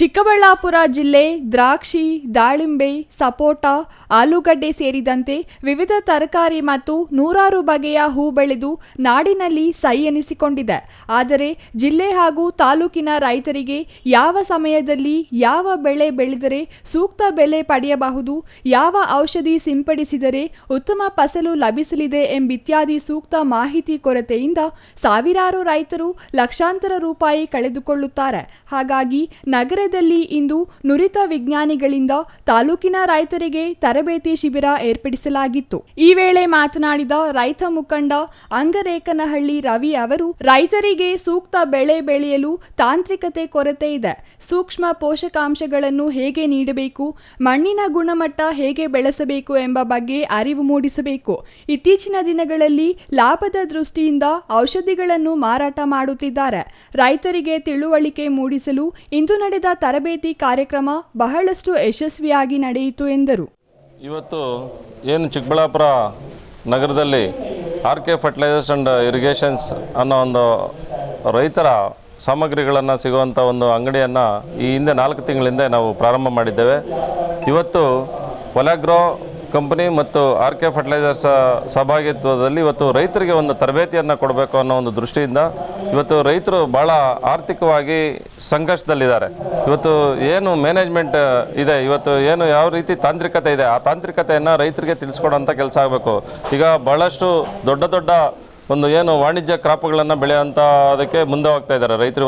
ಚಿಕ್ಕಬಳ್ಳಾಪುರ ಜಿಲ್ಲೆ ದ್ರಾಕ್ಷಿ, ದಾಳಿಂಬೆ, ಸಪೋಟ, ಆಲೂಗಡ್ಡೆ ಸೇರಿದಂತೆ ವಿವಿಧ ತರಕಾರಿ ಮತ್ತು ನೂರಾರು ಬಗೆಯ ಹೂ ಬೆಳೆದು ನಾಡಿನಲ್ಲಿ ಸೈ ಎನಿಸಿಕೊಂಡಿದೆ. ಆದರೆ ಜಿಲ್ಲೆ ಹಾಗೂ ತಾಲೂಕಿನ ರೈತರಿಗೆ ಯಾವ ಸಮಯದಲ್ಲಿ ಯಾವ ಬೆಳೆ ಬೆಳೆದರೆ ಸೂಕ್ತ ಬೆಲೆ ಪಡೆಯಬಹುದು, ಯಾವ ಔಷಧಿ ಸಿಂಪಡಿಸಿದರೆ ಉತ್ತಮ ಫಸಲು ಲಭಿಸಲಿದೆ ಎಂಬಿತ್ಯಾದಿ ಸೂಕ್ತ ಮಾಹಿತಿ ಕೊರತೆಯಿಂದ ಸಾವಿರಾರು ರೈತರು ಲಕ್ಷಾಂತರ ರೂಪಾಯಿ ಕಳೆದುಕೊಳ್ಳುತ್ತಾರೆ. ಹಾಗಾಗಿ ನಗರದಲ್ಲಿ ಇಂದು ನುರಿತ ವಿಜ್ಞಾನಿಗಳಿಂದ ತಾಲೂಕಿನ ರೈತರಿಗೆ ತರಬೇತಿ ಶಿಬಿರ ಏರ್ಪಡಿಸಲಾಗಿತ್ತು. ಈ ವೇಳೆ ಮಾತನಾಡಿದ ರೈತ ಮುಖಂಡ ಅಂಗರೇಕನಹಳ್ಳಿ ರವಿ ಅವರು, ರೈತರಿಗೆ ಸೂಕ್ತ ಬೆಳೆ ಬೆಳೆಯಲು ತಾಂತ್ರಿಕತೆ ಕೊರತೆ ಇದೆ. ಸೂಕ್ಷ್ಮ ಪೋಷಕಾಂಶಗಳನ್ನು ಹೇಗೆ ನೀಡಬೇಕು, ಮಣ್ಣಿನ ಗುಣಮಟ್ಟ ಹೇಗೆ ಬೆಳೆಸಬೇಕು ಎಂಬ ಬಗ್ಗೆ ಅರಿವು ಮೂಡಿಸಬೇಕು. ಇತ್ತೀಚಿನ ದಿನಗಳಲ್ಲಿ ಲಾಭದ ದೃಷ್ಟಿಯಿಂದ ಔಷಧಿಗಳನ್ನು ಮಾರಾಟ ಮಾಡುತ್ತಿದ್ದಾರೆ. ರೈತರಿಗೆ ತಿಳುವಳಿಕೆ ಮೂಡಿಸಲು ಇಂದು ನಡೆದ ತರಬೇತಿ ಕಾರ್ಯಕ್ರಮ ಬಹಳಷ್ಟು ಯಶಸ್ವಿಯಾಗಿ ನಡೆಯಿತು ಎಂದರು. ಇವತ್ತು ಏನು ಚಿಕ್ಕಬಳ್ಳಾಪುರ ನಗರದಲ್ಲಿ RK ಫರ್ಟಿಲೈಸರ್ಸ್ ಆ್ಯಂಡ್ ಇರಿಗೇಷನ್ಸ್ ಅನ್ನೋ ಒಂದು ರೈತರ ಸಾಮಗ್ರಿಗಳನ್ನು ಸಿಗುವಂಥ ಒಂದು ಅಂಗಡಿಯನ್ನು ಈ ಹಿಂದೆ 4 ತಿಂಗಳಿಂದ ನಾವು ಪ್ರಾರಂಭ ಮಾಡಿದ್ದೇವೆ. ಇವತ್ತು ಒಲಾಗ್ರೋ ಕಂಪನಿ ಮತ್ತು RK ಫರ್ಟಿಲೈಸರ್ಸ್ ಸಹಭಾಗಿತ್ವದಲ್ಲಿ ಇವತ್ತು ರೈತರಿಗೆ ಒಂದು ತರಬೇತಿಯನ್ನು ಕೊಡಬೇಕು ಅನ್ನೋ ಒಂದು ದೃಷ್ಟಿಯಿಂದ ಇವತ್ತು ರೈತರು ಭಾಳ ಆರ್ಥಿಕವಾಗಿ ಸಂಕಷ್ಟದಲ್ಲಿದ್ದಾರೆ. ಇವತ್ತು ಏನು ಮ್ಯಾನೇಜ್ಮೆಂಟ್ ಇದೆ, ಇವತ್ತು ಏನು ಯಾವ ರೀತಿ ತಾಂತ್ರಿಕತೆ ಇದೆ, ಆ ತಾಂತ್ರಿಕತೆಯನ್ನು ರೈತರಿಗೆ ತಿಳಿಸ್ಕೊಡೋಂಥ ಕೆಲಸ ಆಗಬೇಕು. ಈಗ ಭಾಳಷ್ಟು ದೊಡ್ಡ ಒಂದು ಏನು ವಾಣಿಜ್ಯ ಕ್ರಾಪ್ಗಳನ್ನು ಬೆಳೆಯುವಂಥ ಅದಕ್ಕೆ ಮುಂದೆ ಹೋಗ್ತಾ ಇದ್ದಾರೆ ರೈತರು.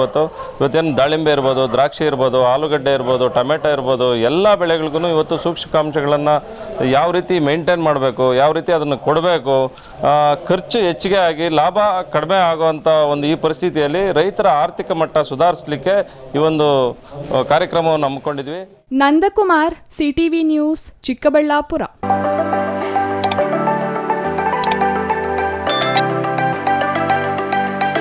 ಇವತ್ತೇನು ದಾಳಿಂಬೆ ಇರ್ಬೋದು, ದ್ರಾಕ್ಷಿ ಇರ್ಬೋದು, ಆಲೂಗಡ್ಡೆ ಇರ್ಬೋದು, ಟೊಮೆಟೊ ಇರ್ಬೋದು, ಎಲ್ಲ ಬೆಳೆಗಳಿಗೂ ಇವತ್ತು ಸೂಕ್ಷ್ಮಾಂಶಗಳನ್ನು ಯಾವ ರೀತಿ ಮೇಂಟೈನ್ ಮಾಡಬೇಕು, ಯಾವ ರೀತಿ ಅದನ್ನು ಕೊಡಬೇಕು, ಖರ್ಚು ಹೆಚ್ಚಿಗೆ ಆಗಿ ಲಾಭ ಕಡಿಮೆ ಆಗುವಂಥ ಒಂದು ಈ ಪರಿಸ್ಥಿತಿಯಲ್ಲಿ ರೈತರ ಆರ್ಥಿಕ ಮಟ್ಟ ಸುಧಾರಿಸಲಿಕ್ಕೆ ಈ ಒಂದು ಕಾರ್ಯಕ್ರಮವನ್ನು ಹಮ್ಮಿಕೊಂಡಿದ್ವಿ. Nandakumar, CTV news, Chikkaballapur.